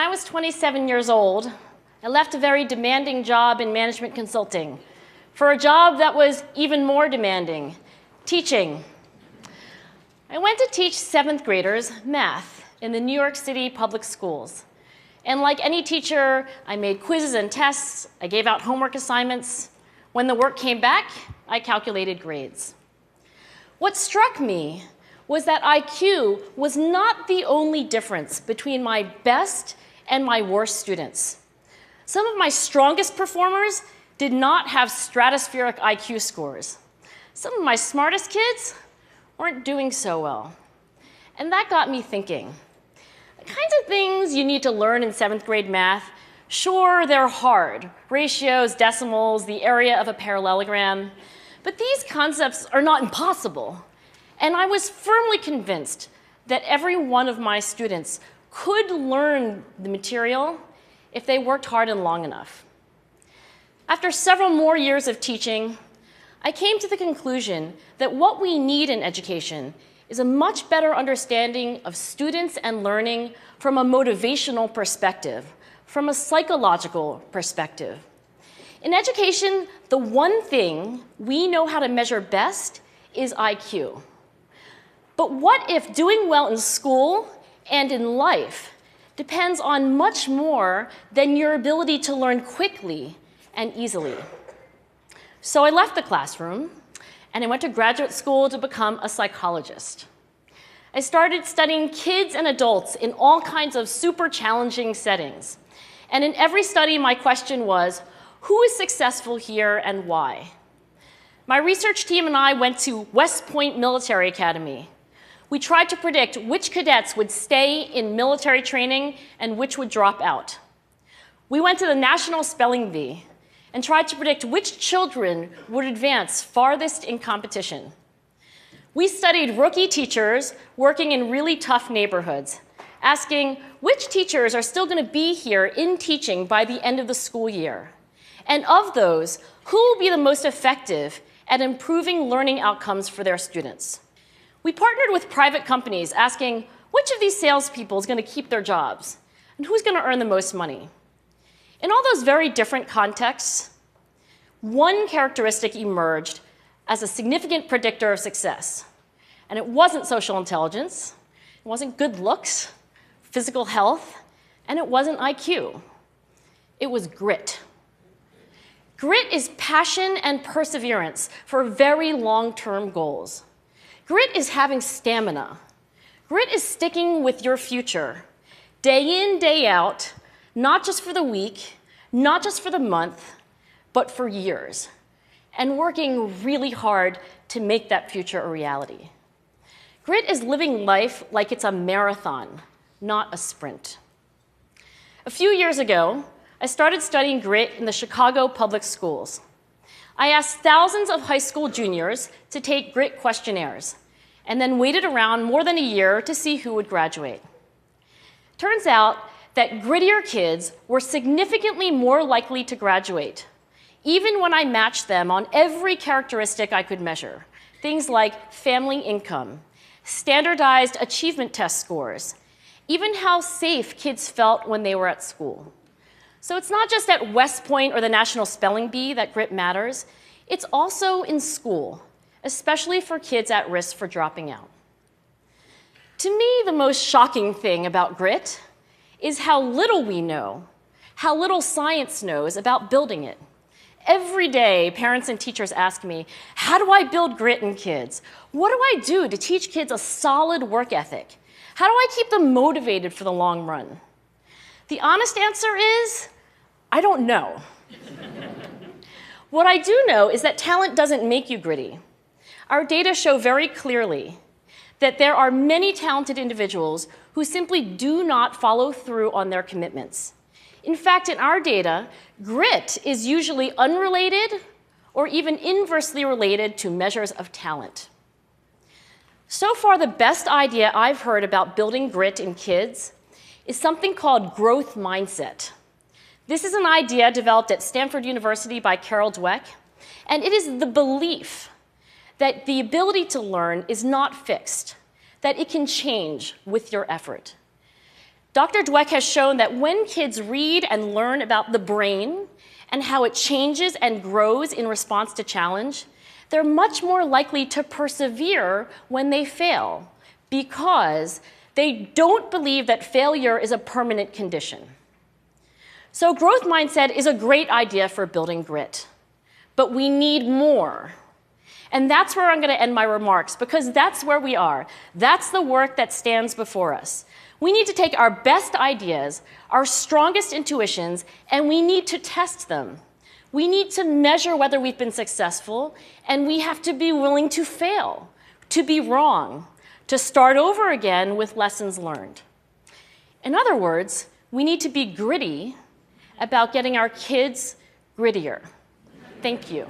I was 27 years old, I left a very demanding job in management consulting for a job that was even more demanding, teaching. I went to teach 7th graders math in the New York City public schools. And like any teacher, I made quizzes and tests, I gave out homework assignments. When the work came back, I calculated grades. What struck me was that IQ was not the only difference between my best and my worst students. Some of my strongest performers did not have stratospheric IQ scores. Some of my smartest kids weren't doing so well. And that got me thinking. The kinds of things you need to learn in 7th grade math, sure, they're hard. Ratios, decimals, the area of a parallelogram. But these concepts are not impossible. And I was firmly convinced that every one of my students could learn the material if they worked hard and long enough. After several more years of teaching, I came to the conclusion that what we need in education is a much better understanding of students and learning from a motivational perspective, from a psychological perspective. In education, the one thing we know how to measure best is IQ. But what if doing well in school and in life depends on much more than your ability to learn quickly and easily? So I left the classroom, and I went to graduate school to become a psychologist. I started studying kids and adults in all kinds of super challenging settings. And in every study, my question was, who is successful here and why? My research team and I went to West Point Military Academy. We tried to predict which cadets would stay in military training and which would drop out. We went to the National Spelling Bee and tried to predict which children would advance farthest in competition. We studied rookie teachers working in really tough neighborhoods, asking which teachers are still going to be here in teaching by the end of the school year. And of those, who will be the most effective at improving learning outcomes for their students? We partnered with private companies, asking which of these salespeople is going to keep their jobs and who's going to earn the most money. In all those very different contexts, one characteristic emerged as a significant predictor of success. And it wasn't social intelligence, it wasn't good looks, physical health, and it wasn't IQ. It was grit. Grit is passion and perseverance for very long-term goals. Grit is having stamina. Grit is sticking with your future, day in, day out, not just for the week, not just for the month, but for years, and working really hard to make that future a reality. Grit is living life like it's a marathon, not a sprint. A few years ago, I started studying grit in the Chicago public schools. I asked thousands of high school juniors to take grit questionnaires, and then waited around more than a year to see who would graduate. Turns out that grittier kids were significantly more likely to graduate, even when I matched them on every characteristic I could measure, things like family income, standardized achievement test scores, even how safe kids felt when they were at school. So it's not just at West Point or the National Spelling Bee that grit matters, it's also in school, especially for kids at risk for dropping out. To me, the most shocking thing about grit is how little we know, how little science knows about building it. Every day, parents and teachers ask me, how do I build grit in kids? What do I do to teach kids a solid work ethic? How do I keep them motivated for the long run? The honest answer is, I don't know. What I do know is that talent doesn't make you gritty. Our data show very clearly that there are many talented individuals who simply do not follow through on their commitments. In fact, in our data, grit is usually unrelated or even inversely related to measures of talent. So far, the best idea I've heard about building grit in kids is something called growth mindset. This is an idea developed at Stanford University by Carol Dweck, and it is the belief that the ability to learn is not fixed, that it can change with your effort. Dr. Dweck has shown that when kids read and learn about the brain and how it changes and grows in response to challenge, they're much more likely to persevere when they fail because they don't believe that failure is a permanent condition. So growth mindset is a great idea for building grit, but we need more. And that's where I'm going to end my remarks, because that's where we are. That's the work that stands before us. We need to take our best ideas, our strongest intuitions, and we need to test them. We need to measure whether we've been successful, and we have to be willing to fail, to be wrong, to start over again with lessons learned. In other words, we need to be gritty about getting our kids grittier. Thank you.